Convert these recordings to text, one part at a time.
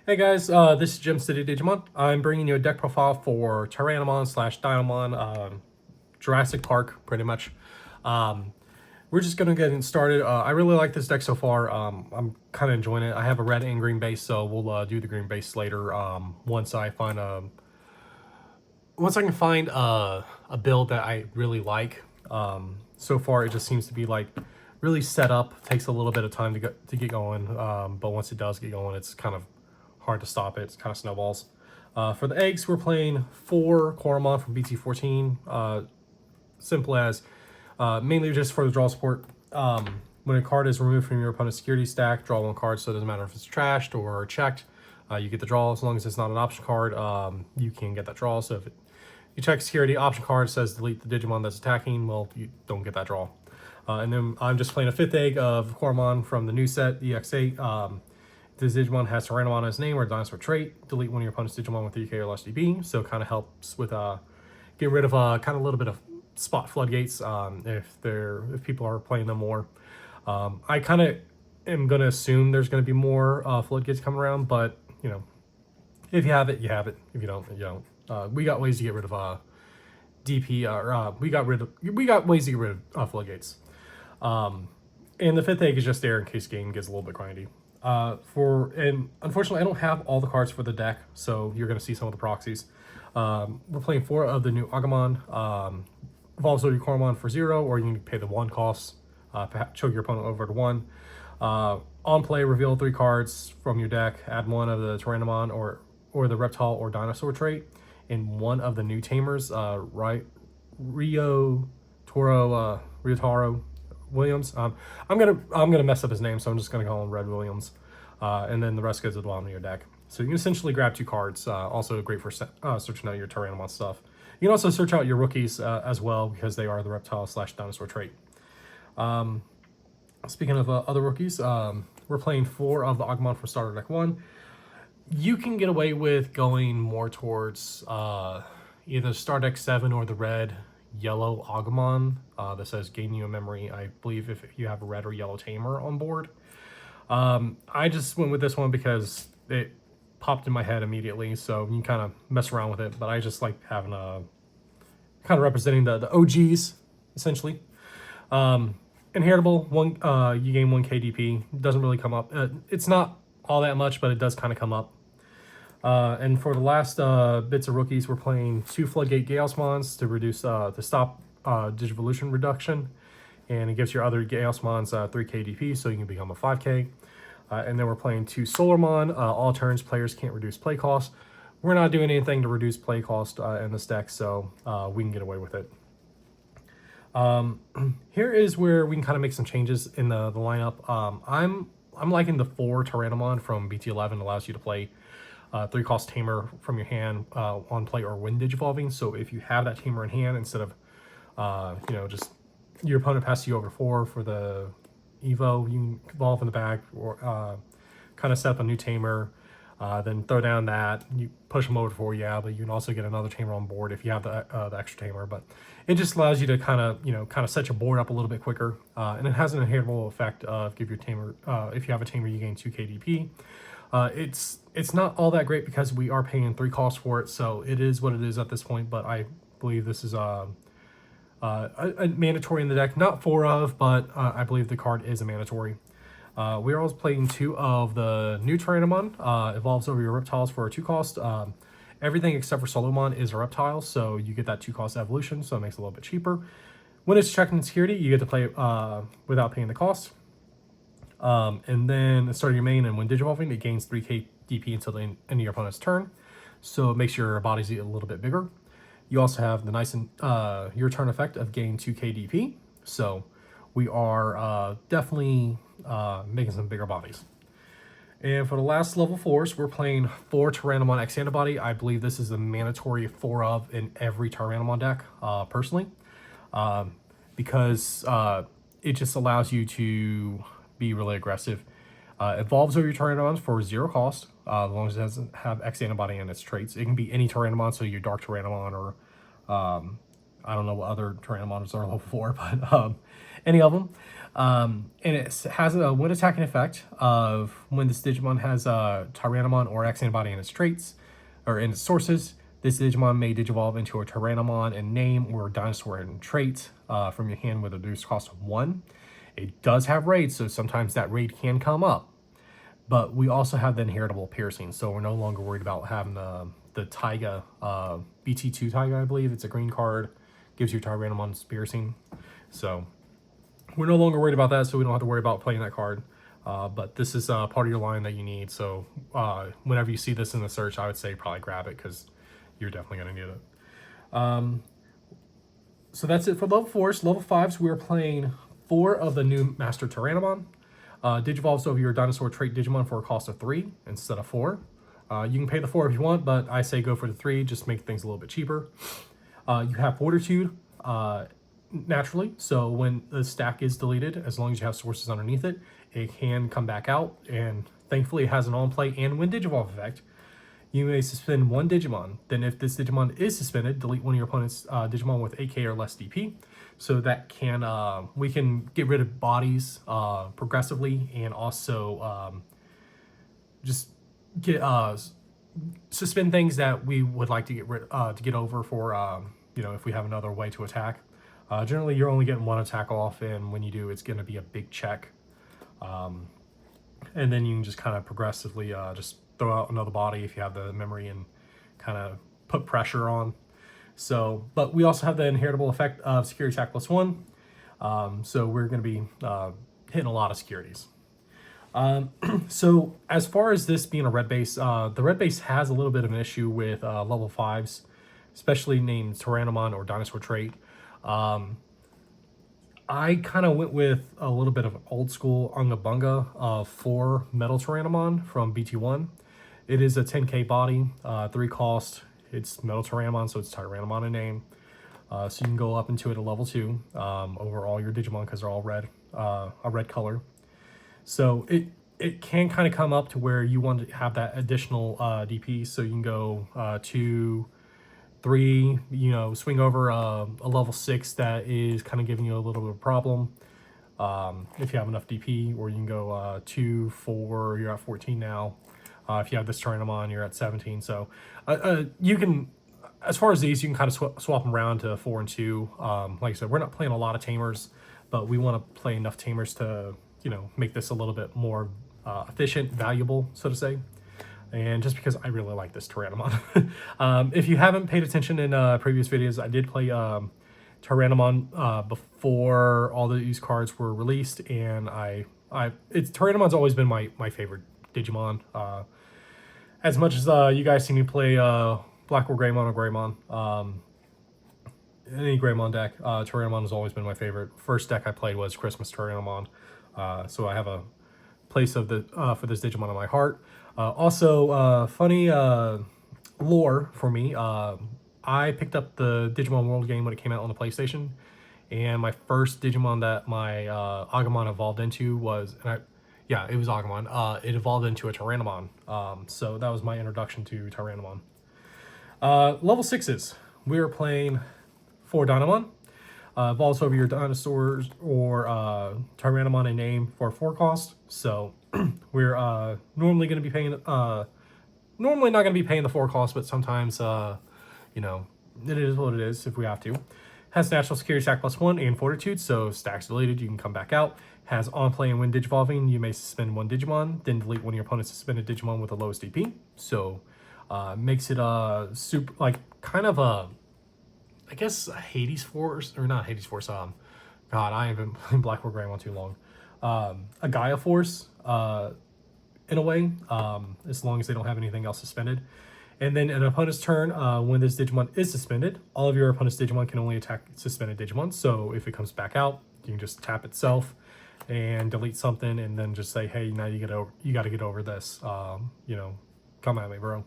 Hey guys, this is Jim City Digimon. I'm bringing you a deck profile for Tyrannomon slash Dinomon, Jurassic Park, pretty much. Um, we're just gonna get started. I really like this deck so far. I'm kind of enjoying it. I have a red and green base, so we'll do the green base later. Once I can find a build that I really like. So far, it just seems to be like really set up. Takes a little bit of time to get going, but once it does get going, it's kind of hard to stop it. It kind of snowballs. For the eggs, we're playing 4 Koromon from BT14. Simple as mainly just for the draw support. When a card is removed from your opponent's security stack, draw 1 card, so it doesn't matter if it's trashed or checked. You get the draw as long as it's not an option card. You can get that draw. So if you check security, option card says delete the Digimon that's attacking, well, you don't get that draw. And then I'm just playing a 5th egg of Koromon from the new set, EX8. This Digimon has Tyrannomon on his name or a dinosaur trait. Delete one of your opponent's Digimon with 3k or less DB. So it kind of helps with get rid of kind of a little bit of spot floodgates if people are playing them more. I kind of am going to assume there's going to be more floodgates coming around, but you know, if you have it, you have it. If you don't, you don't. We got ways to get rid of DP, we got ways to get rid of floodgates. And the 5th egg is just there in case game gets a little bit grindy. And unfortunately, I don't have all the cards for the deck, so you're going to see some of the proxies. We're playing 4 of the new Agumon. Evolves over your Koromon for 0, or you can pay the 1 cost, choke your opponent over to 1. On play, reveal 3 cards from your deck, add 1 of the Tyrannomon or the reptile or dinosaur trait, and 1 of the new tamers, Ryotaro Williams. I'm gonna mess up his name, so I'm just gonna call him Red Williams. And then the rest goes to the bottom of your deck. So you can essentially grab 2 cards. Also great for searching out your Tyrannomon stuff. You can also search out your rookies as well, because they are the reptile slash dinosaur trait. Speaking of other rookies, we're playing 4 of the Agumon from starter deck 1. You can get away with going more towards either Star Deck 7 or the red yellow Agumon that says gain you a memory, I believe, if you have a red or yellow tamer on board. I just went with this one because it popped in my head immediately, so you can kind of mess around with it, but I just like having a kind of representing the OGs essentially. Inheritable, you gain 1 KDP. Doesn't really come up. It's not all that much, but it does kind of come up. And for the last bits of rookies, we're playing 2 Floodgate Galeosmons to reduce to stop Digivolution reduction, and it gives your other Galeosmons 3 KDP, so you can become a 5k. And then we're playing 2 Solarmon. All turns, players can't reduce play cost. We're not doing anything to reduce play cost in this deck, so we can get away with it. Here is where we can kind of make some changes in the lineup. I'm liking the 4 Tyrannomon from BT11. Allows you to play 3 cost tamer from your hand on play or when digivolving. So if you have that tamer in hand, instead of just your opponent passes you over to 4 for the Evo, you can evolve in the back or kind of set up a new tamer, then throw down that, you push them over to 4, yeah, but you can also get another tamer on board if you have the extra tamer. But it just allows you to kind of set your board up a little bit quicker, and it has an inheritable effect of give your tamer, if you have a tamer, you gain 2 KDP. It's not all that great because we are paying 3 costs for it, so it is what it is at this point. But I believe this is a mandatory in the deck, not 4 of, but I believe the card is a mandatory. We are also playing 2 of the new Tyrannomon. Evolves over your reptiles for a 2 cost. Everything except for Solomon is a reptile, so you get that 2 cost evolution, so it makes it a little bit cheaper. When it's checked in security, you get to play without paying the cost. And then start your main, and when digivolving, it gains 3k DP until the end of your opponent's turn, so it makes your bodies a little bit bigger. You also have the nice your turn effect of gain 2k DP, so we are definitely making some bigger bodies. And for the last level 4s, we're playing 4 Tyrannomon X Antibody. I believe this is a mandatory 4 of in every Tyrannomon deck, personally, because it just allows you to be really aggressive. Evolves over your Tyrannomons for 0 cost, as long as it doesn't have X Antibody in its traits. It can be any Tyrannomon, so your Dark Tyrannomon or I don't know what other Tyrannomons are level 4, but any of them. And it has a wind attacking effect of when this Digimon has a Tyrannomon or X antibody in its traits or in its sources. This Digimon may digivolve into a Tyrannomon in name or dinosaur in trait from your hand with a reduced cost of 1. It does have raid, so sometimes that raid can come up. But we also have the inheritable piercing, so we're no longer worried about having the Taiga, BT2 Taiga, I believe. It's a green card, gives you Tyrannomon's piercing. So we're no longer worried about that, so we don't have to worry about playing that card. But this is part of your line that you need, so whenever you see this in the search, I would say probably grab it, because you're definitely going to need it. So that's it for level 4s. Level 5s, we're playing 4 of the new Master Tyrannomon. Digivolves over your dinosaur trait Digimon for a cost of 3 instead of 4. You can pay the 4 if you want, but I say go for the 3, just make things a little bit cheaper. You have Fortitude naturally, so when the stack is deleted, as long as you have sources underneath it, it can come back out, and thankfully it has an on-play and when Digivolve effect. You may suspend 1 Digimon. Then if this Digimon is suspended, delete one of your opponent's Digimon with 8k or less DP. So that can, we can get rid of bodies progressively, and also just get, suspend things that we would like to get rid, to get over for, you know, if we have another way to attack. Generally, you're only getting 1 attack off, and when you do, it's going to be a big check. And then you can just kind of progressively just throw out another body if you have the memory and kind of put pressure on. So, but we also have the inheritable effect of security attack +1. So we're going to be hitting a lot of securities. So as far as this being a red base, the red base has a little bit of an issue with level 5s, especially named Tyrannomon or Dinosaur Trait. I kind of went with a little bit of old school Unga Bunga for Metal Tyrannomon from BT1. It is a 10k body, 3 cost. It's Metal Tyrannomon, so it's Tyrannomon in name. So you can go up into it at level 2 over all your Digimon because they're all red, a red color. So it can kind of come up to where you want to have that additional DP. So you can go 2, 3, you know, swing over a level 6 that is kind of giving you a little bit of a problem if you have enough DP, or you can go 2, 4, you're at 14 now. If you have this Tyrannomon, you're at 17. So you can, as far as these, you can kind of swap them around to 4 and 2. Like I said, we're not playing a lot of Tamers, but we want to play enough Tamers to, you know, make this a little bit more efficient, valuable, so to say. And just because I really like this Tyrannomon. If you haven't paid attention in previous videos, I did play Tyrannomon before all these cards were released, and Tyrannomon's always been my favorite Digimon. As much as you guys see me play Black or Greymon or Greymon, any Greymon deck, Tyrannomon has always been my favorite. First deck I played was Christmas Tyrannomon, so I have a place of the for this Digimon in my heart. Also, funny lore for me. I picked up the Digimon World game when it came out on the PlayStation, and my first Digimon that my Agumon evolved into was, yeah, it was Agumon. It evolved into a Tyrannomon. So that was my introduction to Tyrannomon. Level 6s. We are playing 4 Dinomon. Evolves over your dinosaurs or Tyrannomon in name for 4 cost. So we're normally going to be paying, normally not going to be paying the 4 cost, but sometimes, you know, it is what it is if we have to. Has natural security attack +1 and fortitude, so stacks deleted, you can come back out. Has on play and when digivolving, you may suspend 1 Digimon, then delete one of your opponent's suspended Digimon with the lowest DP. So makes it super, like, kind of a, I guess a Hades Force, or not Hades Force, God, I haven't been playing Black or Greymon too long. A Gaia Force, in a way, as long as they don't have anything else suspended. And then an opponent's turn, when this Digimon is suspended, all of your opponent's Digimon can only attack suspended Digimon. So if it comes back out, you can just tap itself and delete something, and then just say, hey, now you got to get over this. You know, come at me, bro.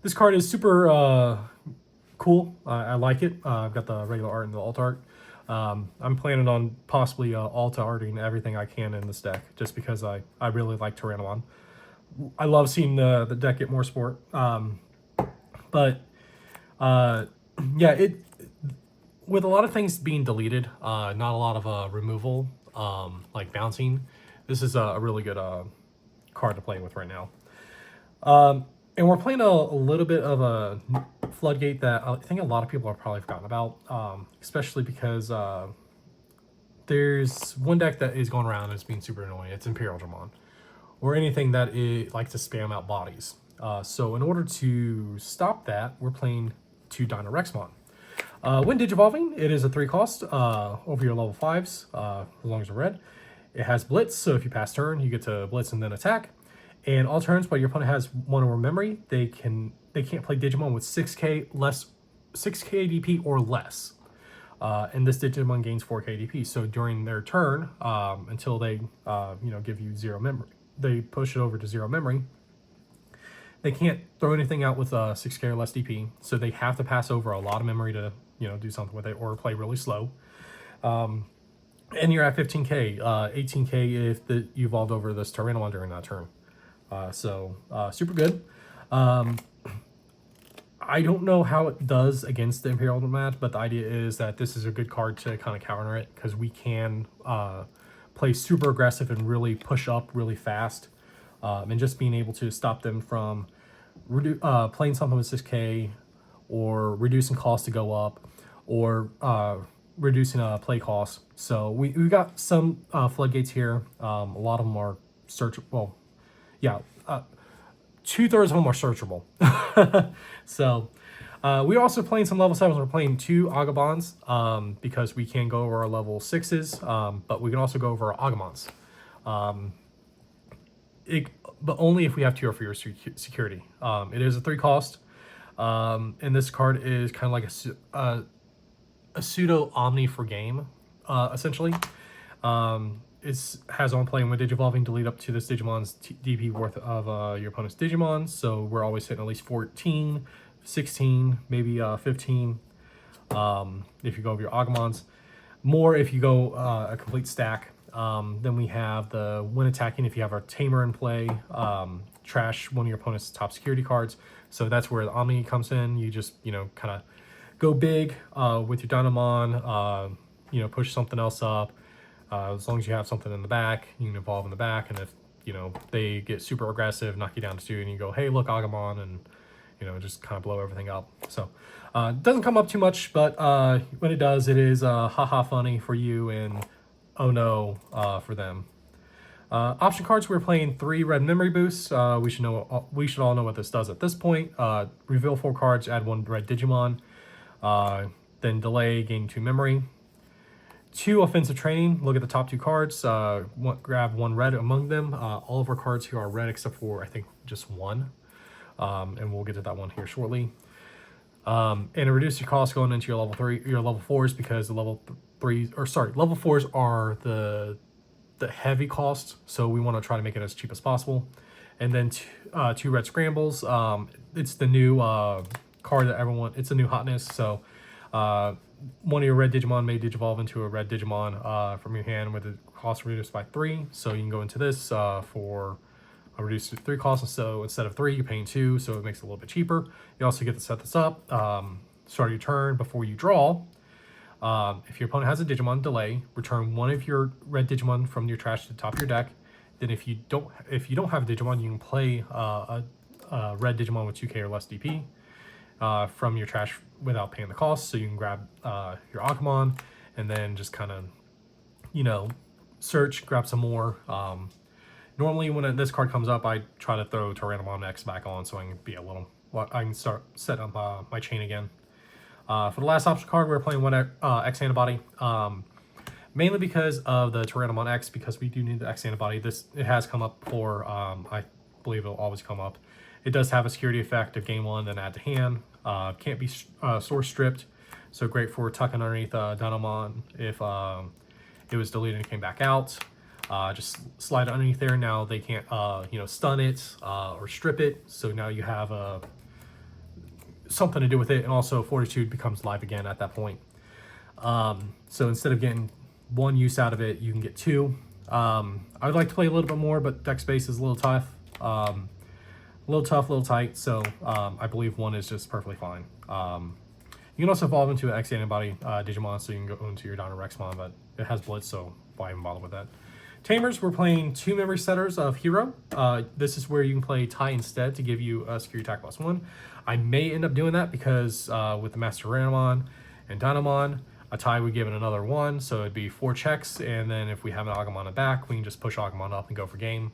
This card is super cool. I like it. I've got the regular art and the alt art. I'm planning on possibly alt arting everything I can in this deck, just because I really like Tyrannomon. I love seeing the deck get more support. But yeah, with a lot of things being deleted, not a lot of removal, like bouncing, this is a really good card to play with right now. And we're playing a little bit of a floodgate that I think a lot of people have probably forgotten about, especially because there's one deck that is going around that's being super annoying. It's Imperial Dramon, or anything that it likes to spam out bodies. So in order to stop that, we're playing 2 Dino Rexmon. When Digivolving, it is a 3 cost over your level 5s, as long as you're red. It has Blitz, so if you pass turn, you get to Blitz and then attack. And all turns, while your opponent has 1 over memory, they can't play Digimon with 6k DP or less. And this Digimon gains 4k DP. So during their turn, until they give you 0 memory, they push it over to 0 memory. They can't throw anything out with 6k or less DP, so they have to pass over a lot of memory to do something with it or play really slow. And you're at 15k, 18k if you evolved over this Tyrannomon during that turn. So super good. I don't know how it does against the Imperial match, but the idea is that this is a good card to kind of counter it, because we can play super aggressive and really push up really fast, and just being able to stop them from playing something with 6k, or reducing cost to go up, or reducing play cost. So we got some floodgates here. A lot of them are searchable. Yeah, 2/3 of them are searchable. So we're also playing some level 7s. We're playing 2 Agabons, because we can go over our level 6s, but we can also go over our Agamons. But only if we have 2 for your security. It is a 3 cost, and this card is kind of like a pseudo Omni for game, essentially. It has on play when Digivolving, delete up to this Digimon's DP worth of your opponent's Digimon. So we're always hitting at least 14, 16, maybe 15 if you go over your Agamons. More if you go a complete stack. Then we have the when attacking, if you have our Tamer in play, trash one of your opponent's top security cards. So that's where the Omni comes in. You just, kind of go big with your Dinomon, push something else up. As long as you have something in the back, you can evolve in the back. And if, they get super aggressive, knock you down to 2, and you go, hey, look, Agamon, and, just kind of blow everything up. So it doesn't come up too much, but when it does, it is haha funny for you and oh no for them. Option cards, we're playing 3 red memory boosts. We should all know what this does at this point. Reveal 4 cards, add 1 red Digimon. Then delay, gain 2 memory. 2 offensive training, look at the top 2 cards, grab 1 red among them. All of our cards here are red except for, I think, just 1. And we'll get to that one here shortly. And it reduces your cost going into your level 4s, because the level 4s are the heavy cost, so we want to try to make it as cheap as possible. And then 2 red scrambles. It's the new card that it's a new hotness, so one of your red Digimon may Digivolve into a red Digimon from your hand with the cost reduced by 3. So you can go into this for a reduced 3 cost. So instead of 3, you're paying 2, so it makes it a little bit cheaper. You also get to set this up, start your turn before you draw. If your opponent has a Digimon, delay, return 1 of your red Digimon from your trash to the top of your deck. Then if you don't have a Digimon, you can play a red Digimon with 2k or less DP from your trash without paying the cost. So you can grab your Agumon and then just kind of, search, grab some more. Normally when this card comes up, I try to throw Tyrannomon X back on so I can start set up my chain again. For the last option card, we're playing 1 X antibody. Mainly because of the Tyrannomon X, because we do need the X antibody. It has come up before. I believe it'll always come up. It does have a security effect of gain 1, then add to hand. Can't be source stripped, so great for tucking underneath Dinomon if it was deleted and came back out. Just slide it underneath there. Now they can't stun it or strip it, so now you have something to do with it, and also Fortitude becomes live again at that point. So instead of getting 1 use out of it, you can get 2. I would like to play a little bit more, but deck space is a little tough. A little tight, so I believe 1 is just perfectly fine. You can also evolve into an X antibody Digimon, so you can go into your Dinorexmon, but it has Blitz, so why even bother with that? Tamers, we're playing 2 memory setters of Hero. This is where you can play Tai instead to give you a security attack +1. I may end up doing that because with the Master Tyrannomon and Dinomon, a Tai would give it another 1, so it'd be 4 checks, and then if we have an Agumon back, we can just push Agumon up and go for game.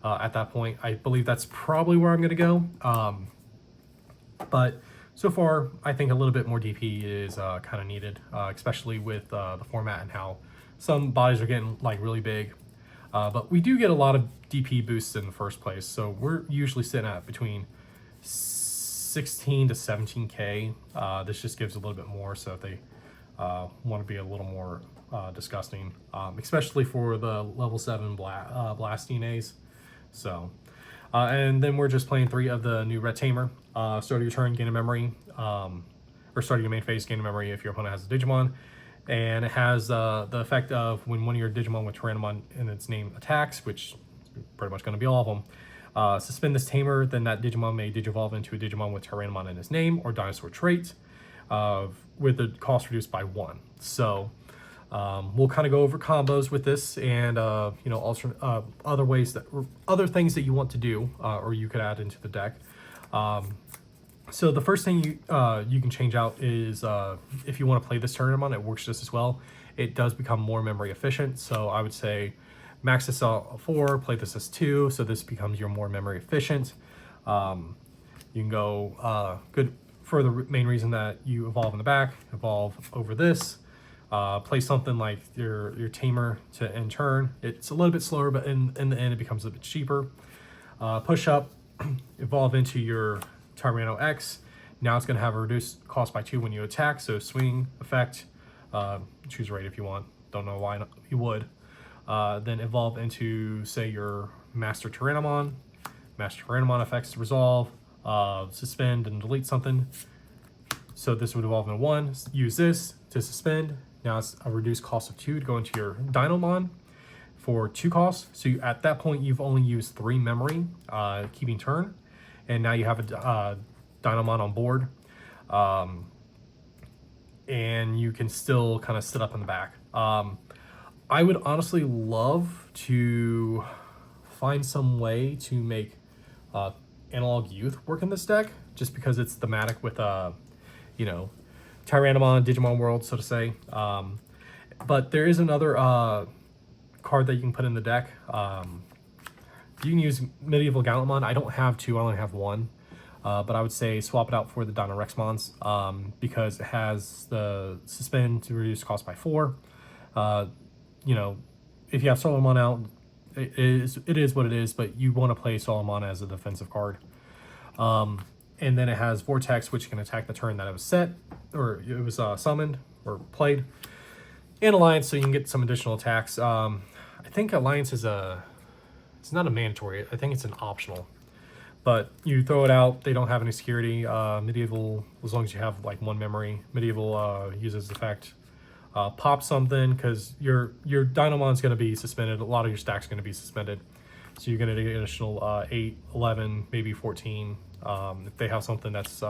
At that point, I believe that's probably where I'm going to go. But so far, I think a little bit more DP is kind of needed, especially with the format and how some bodies are getting like really big. But we do get a lot of DP boosts in the first place, so we're usually sitting at between 16 to 17k. This just gives a little bit more, so if they want to be a little more disgusting, especially for the level 7 Blastinaes. So, and then we're just playing 3 of the new Red Tamer. Start of your turn, gain a memory, or start of your main phase, gain a memory if your opponent has a Digimon. And it has the effect of when one of your Digimon with Tyrannomon in its name attacks, which is pretty much going to be all of them, suspend this Tamer, then that Digimon may Digivolve into a Digimon with Tyrannomon in its name or dinosaur trait, with the cost reduced by 1. So we'll kind of go over combos with this and you know, other ways that other things that you want to do or you could add into the deck. So the first thing you can change out is if you want to play this Tyrannomon, it works just as well. It does become more memory efficient, so I would say max this out 4, play this as 2, so this becomes your more memory efficient. You can go good for the main reason that you evolve in the back, evolve over this, play something like your Tamer to end turn. It's a little bit slower, but in the end it becomes a bit cheaper. Push up, evolve into your Tyranno X. Now it's going to have a reduced cost by 2 when you attack, so swing effect, choose rate if you want, don't know why not, you would. Then evolve into, say, your Master Tyrannomon. Master Tyrannomon effects resolve, suspend and delete something. So this would evolve into 1, use this to suspend. Now it's a reduced cost of 2 to go into your Dinomon for 2 costs. So at that point, you've only used 3 memory, keeping turn. And now you have a Dinomon on board. And you can still kind of sit up in the back. I would honestly love to find some way to make Analog Youth work in this deck, just because it's thematic with, you know, Tyrannomon, Digimon World, so to say. But there is another card that you can put in the deck. You can use Medieval Gallantmon. I don't have 2, I only have 1. But I would say swap it out for the Dinorexmons because it has the suspend to reduce cost by 4. You know, if you have Solomon out, it is what it is, but you want to play Solomon as a defensive card. And then it has Vortex, which can attack the turn that it was set, or it was summoned or played. And Alliance, so you can get some additional attacks. I think Alliance is it's not a mandatory, I think it's an optional. But you throw it out, they don't have any security. Medieval, as long as you have like 1 memory, Medieval uses effect. Pop something, because your Dinomon's going to be suspended. A lot of your stack's going to be suspended. So you're going to get additional 8, 11, maybe 14. If they have something that's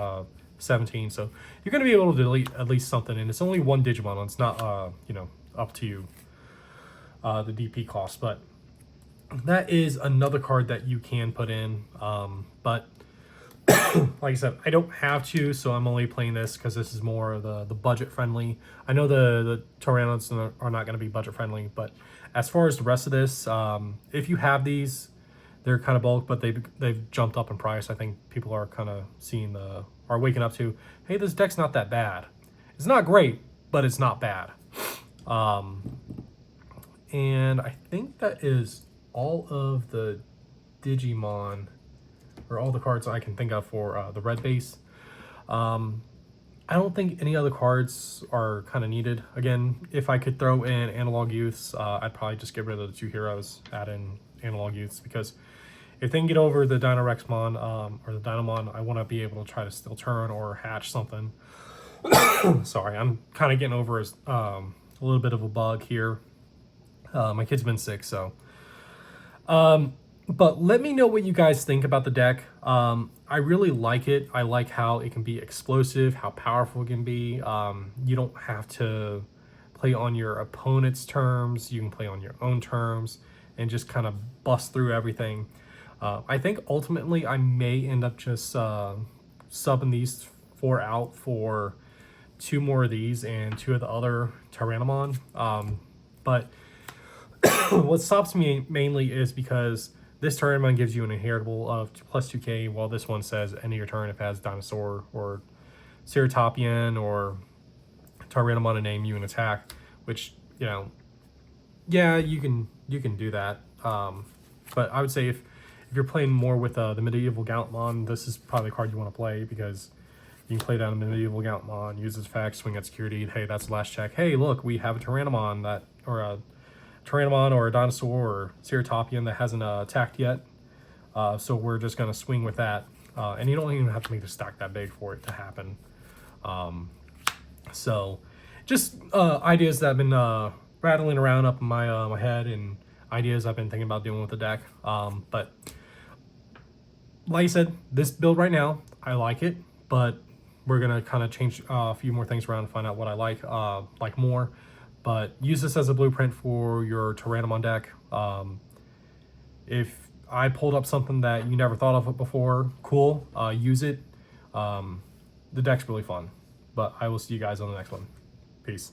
17. So you're going to be able to delete at least something. And it's only 1 Digimon. It's not, you know, up to you, the DP cost. But that is another card that you can put in. But like I said, I don't have to, so I'm only playing this because this is more the budget friendly. I know the Tyrannos are not going to be budget friendly, but as far as the rest of this, if you have these, they're kind of bulk, but they've jumped up in price. I think people are kind of are waking up to, hey, this deck's not that bad. It's not great, but it's not bad. And I think that is all of the Digimon, or all the cards I can think of for the red base. I don't think any other cards are kind of needed. Again, if I could throw in Analog Youths, I'd probably just get rid of the 2 heroes, add in Analog Youths, because if they can get over the Dinorexmon or the Dinomon, I want to be able to try to still turn or hatch something. Sorry, I'm kind of getting over a little bit of a bug here. My kid's been sick, so. But let me know what you guys think about the deck. I really like it. I like how it can be explosive, how powerful it can be. You don't have to play on your opponent's terms. You can play on your own terms and just kind of bust through everything. I think ultimately I may end up just subbing these 4 out for 2 more of these and 2 of the other Tyrannomon. But what stops me mainly is because this Tyrannomon gives you an inheritable of plus 2k, while this one says end of your turn if it has dinosaur or Ceratopian or Tyrannomon to name you an attack, which, you know, yeah, you can do that. But I would say if you're playing more with the medieval Gauntmon, this is probably the card you want to play, because you can play down a medieval Gauntmon, use its effect, swing at security. Hey, that's the last check. Hey, look, we have a Tyrannomon that, or a Tyrannomon or a dinosaur or Ceratopian that hasn't attacked yet. So we're just going to swing with that. And you don't even have to make the stack that big for it to happen. So just ideas that have been rattling around up in my head, and ideas I've been thinking about doing with the deck. But like I said, this build right now, I like it, but we're going to kind of change a few more things around and find out what I like more. But use this as a blueprint for your Tyrannomon deck. If I pulled up something that you never thought of it before, cool, use it. The deck's really fun. But I will see you guys on the next one. Peace.